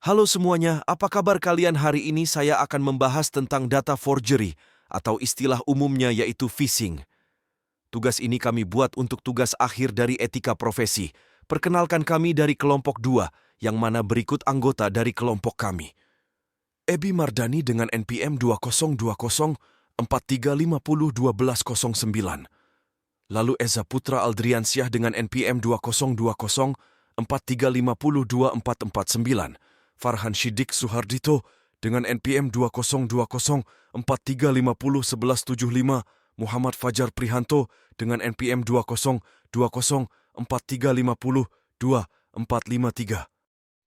Halo semuanya, apa kabar kalian hari ini? Saya akan membahas tentang data forgery atau istilah umumnya yaitu phishing. Tugas ini kami buat untuk tugas akhir dari etika profesi. Perkenalkan kami dari kelompok 2, yang mana berikut anggota dari kelompok kami. Ebi Mardani dengan NPM 202043501209. Lalu Eza Putra Aldriansyah dengan NPM 202043502449. Farhan Shidik Suhardito dengan NPM 202043501175, Muhammad Fajar Prihanto dengan NPM 202043502453.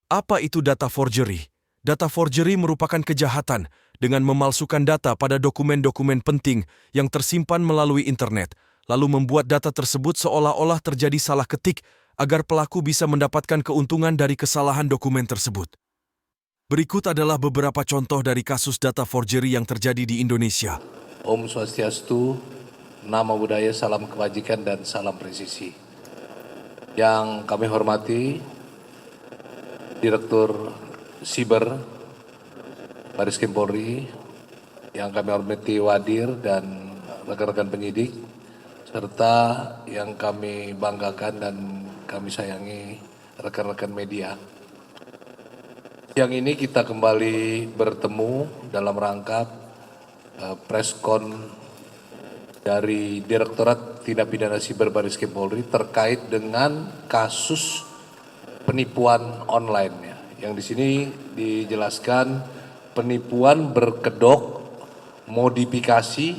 Apa itu data forgery? Data forgery merupakan kejahatan dengan memalsukan data pada dokumen-dokumen penting yang tersimpan melalui internet, lalu membuat data tersebut seolah-olah terjadi salah ketik agar pelaku bisa mendapatkan keuntungan dari kesalahan dokumen tersebut. Berikut adalah beberapa contoh dari kasus data forgery yang terjadi di Indonesia. Om Swastiastu, Namo Buddhaya, salam kebajikan dan salam presisi. Yang kami hormati Direktur Siber Baris Krim Polri, yang kami hormati Wadir dan rekan-rekan penyidik, serta yang kami banggakan dan kami sayangi rekan-rekan media. Yang ini kita kembali bertemu dalam rangka preskon dari Direktorat Tindak Pidana Siber Baris Krim Polri terkait dengan kasus penipuan online ya. Yang di sini dijelaskan penipuan berkedok modifikasi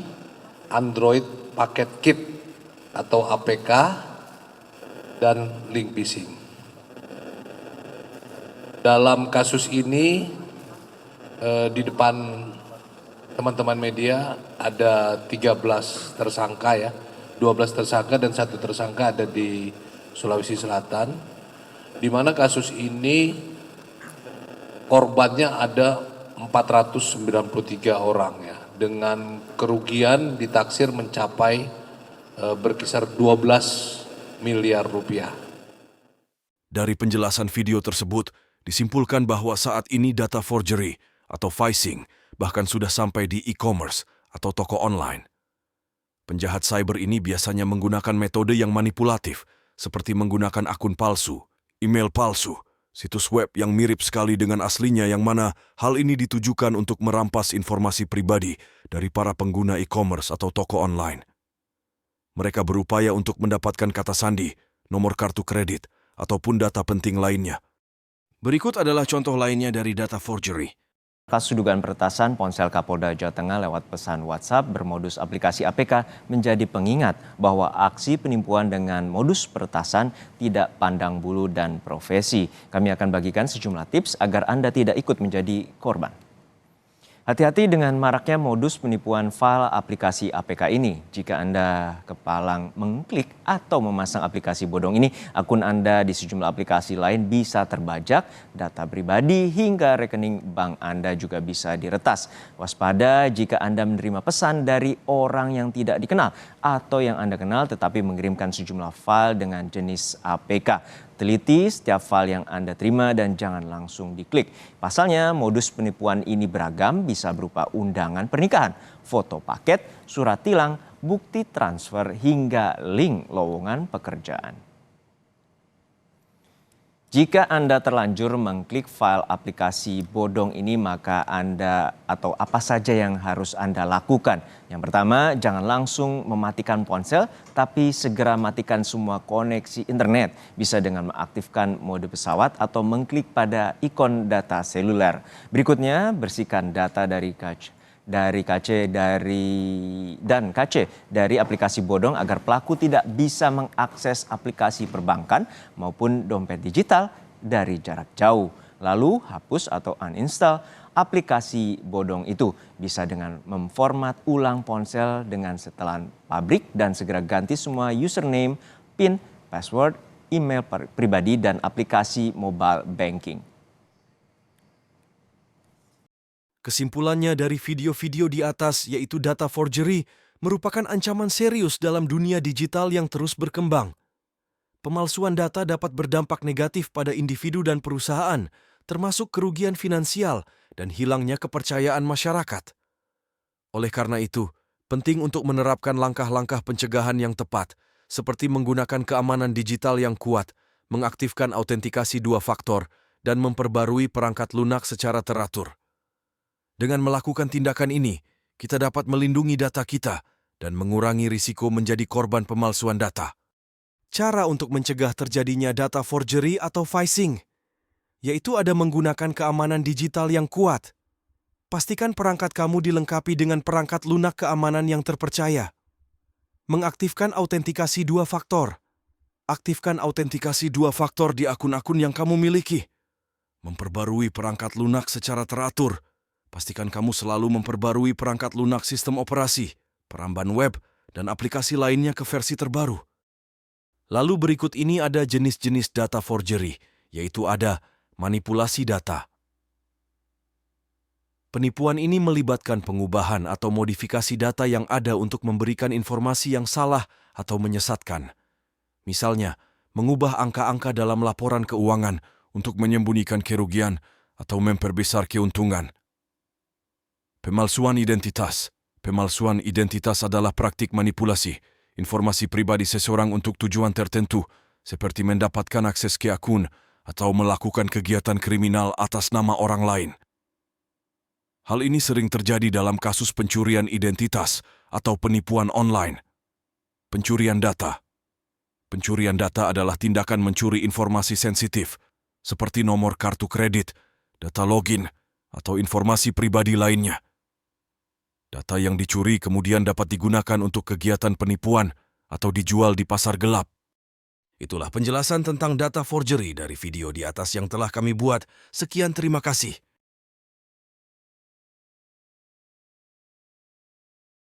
Android paket kit atau APK dan link phishing. Dalam kasus ini di depan teman-teman media ada 13 tersangka ya, 12 tersangka dan 1 tersangka ada di Sulawesi Selatan, di mana kasus ini korbannya ada 493 orang ya, dengan kerugian ditaksir mencapai berkisar 12 miliar rupiah. Dari penjelasan video tersebut, disimpulkan bahwa saat ini data forgery atau phishing bahkan sudah sampai di e-commerce atau toko online. Penjahat cyber ini biasanya menggunakan metode yang manipulatif, seperti menggunakan akun palsu, email palsu, situs web yang mirip sekali dengan aslinya, yang mana hal ini ditujukan untuk merampas informasi pribadi dari para pengguna e-commerce atau toko online. Mereka berupaya untuk mendapatkan kata sandi, nomor kartu kredit, ataupun data penting lainnya. Berikut adalah contoh lainnya dari data forgery. Kasus dugaan peretasan ponsel Kapolda Jawa Tengah lewat pesan WhatsApp bermodus aplikasi APK menjadi pengingat bahwa aksi penipuan dengan modus peretasan tidak pandang bulu dan profesi. Kami akan bagikan sejumlah tips agar Anda tidak ikut menjadi korban. Hati-hati dengan maraknya modus penipuan file aplikasi APK ini. Jika Anda kepalang mengklik atau memasang aplikasi bodong ini, akun Anda di sejumlah aplikasi lain bisa terbajak, data pribadi hingga rekening bank Anda juga bisa diretas. Waspada jika Anda menerima pesan dari orang yang tidak dikenal atau yang Anda kenal tetapi mengirimkan sejumlah file dengan jenis APK. Teliti setiap file yang Anda terima dan jangan langsung diklik. Pasalnya, modus penipuan ini beragam, bisa berupa undangan pernikahan, foto paket, surat tilang, bukti transfer, hingga link lowongan pekerjaan. Jika Anda terlanjur mengklik file aplikasi bodong ini, maka Anda atau apa saja yang harus Anda lakukan. Yang pertama, jangan langsung mematikan ponsel, tapi segera matikan semua koneksi internet. Bisa dengan mengaktifkan mode pesawat atau mengklik pada ikon data seluler. Berikutnya, bersihkan data dari KC dari aplikasi bodong agar pelaku tidak bisa mengakses aplikasi perbankan maupun dompet digital dari jarak jauh. Lalu hapus atau uninstall aplikasi bodong itu. Bisa dengan memformat ulang ponsel dengan setelan pabrik dan segera ganti semua username, PIN, password, email pribadi dan aplikasi mobile banking. Kesimpulannya dari video-video di atas yaitu data forgery merupakan ancaman serius dalam dunia digital yang terus berkembang. Pemalsuan data dapat berdampak negatif pada individu dan perusahaan, termasuk kerugian finansial dan hilangnya kepercayaan masyarakat. Oleh karena itu, penting untuk menerapkan langkah-langkah pencegahan yang tepat, seperti menggunakan keamanan digital yang kuat, mengaktifkan autentikasi 2 faktor, dan memperbarui perangkat lunak secara teratur. Dengan melakukan tindakan ini, kita dapat melindungi data kita dan mengurangi risiko menjadi korban pemalsuan data. Cara untuk mencegah terjadinya data forgery atau phishing, yaitu ada menggunakan keamanan digital yang kuat. Pastikan perangkat kamu dilengkapi dengan perangkat lunak keamanan yang terpercaya. Mengaktifkan autentikasi 2 faktor. Aktifkan autentikasi 2 faktor di akun-akun yang kamu miliki. Memperbarui perangkat lunak secara teratur. Pastikan kamu selalu memperbarui perangkat lunak sistem operasi, peramban web, dan aplikasi lainnya ke versi terbaru. Lalu berikut ini ada jenis-jenis data forgery, yaitu ada manipulasi data. Penipuan ini melibatkan pengubahan atau modifikasi data yang ada untuk memberikan informasi yang salah atau menyesatkan. Misalnya, mengubah angka-angka dalam laporan keuangan untuk menyembunyikan kerugian atau memperbesar keuntungan. Pemalsuan identitas. Pemalsuan identitas adalah praktik manipulasi informasi pribadi seseorang untuk tujuan tertentu, seperti mendapatkan akses ke akun atau melakukan kegiatan kriminal atas nama orang lain. Hal ini sering terjadi dalam kasus pencurian identitas atau penipuan online. Pencurian data. Pencurian data adalah tindakan mencuri informasi sensitif, seperti nomor kartu kredit, data login, atau informasi pribadi lainnya. Data yang dicuri kemudian dapat digunakan untuk kegiatan penipuan atau dijual di pasar gelap. Itulah penjelasan tentang data forgery dari video di atas yang telah kami buat. Sekian, terima kasih.